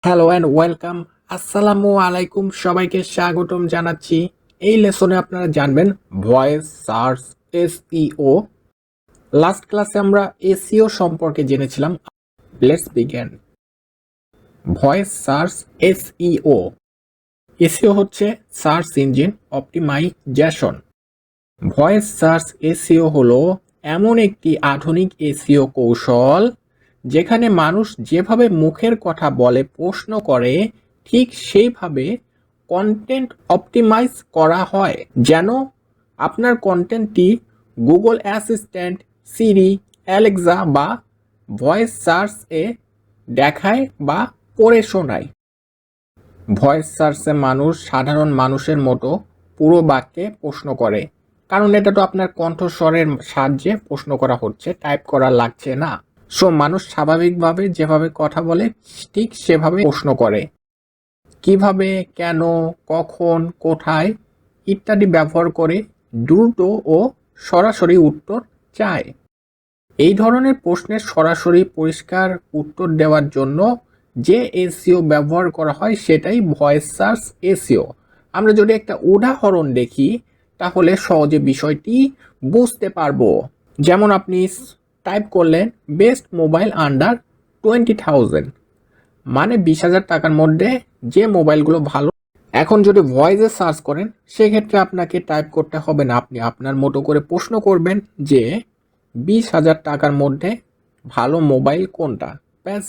Hello and welcome. আসসালামু আলাইকুম, সবাইকে স্বাগতম জানাচ্ছি। এই লেসনে আপনারা জানবেন ভয়েস সার্চ এসইও। লাস্ট ক্লাসে আমরা এসইও সম্পর্কে জেনেছিলাম। Let's begin. Voice search SEO. SEO হচ্ছে search engine optimization. Voice search SEO হলো এমন একটি আধুনিক এসইও কৌশল যেখানে মানুষ যেভাবে মুখের কথা বলে প্রশ্ন করে ঠিক সেইভাবে কন্টেন্ট অপটিমাইজ করা হয়, যেন আপনার কন্টেন্টটি গুগল অ্যাসিস্ট্যান্ট, সিরি, অ্যালেক্সা বা ভয়েস সার্চ এ দেখায় বা পড়ে শোনায়। ভয়েস সার্চে মানুষ সাধারণ মানুষের মতো পুরো বাক্যে প্রশ্ন করে, কারণ এটা তো আপনার কণ্ঠস্বরের সাহায্যে প্রশ্ন করা হচ্ছে, টাইপ করা লাগছে না। সো মানুষ স্বাভাবিকভাবে যেভাবে কথা বলে ঠিক সেভাবে প্রশ্ন করে। কিভাবে, কেন, কখন, কোথায় ইত্যাদি ব্যবহার করে দ্রুত ও সরাসরি উত্তর চায়। এই ধরনের প্রশ্নের সরাসরি পরিষ্কার উত্তর দেওয়ার জন্য যে এসইও ব্যবহার করা হয় সেটাই ভয়েস সার্চ এসইও। আমরা যদি একটা উদাহরণ দেখি তাহলে সহজে বিষয়টি বুঝতে পারবো। যেমন আপনি টাইপ করলেন বেস্ট মোবাইল আন্ডার 20,000, মানে 20,000 টাকার মধ্যে যে মোবাইলগুলো ভালো। এখন যদি ভয়েসে সার্চ করেন সেক্ষেত্রে আপনাকে টাইপ করতে হবে না, আপনি আপনার মতো করে প্রশ্ন করবেন যে 20,000 টাকার মধ্যে ভালো মোবাইল কোনটা, ব্যাস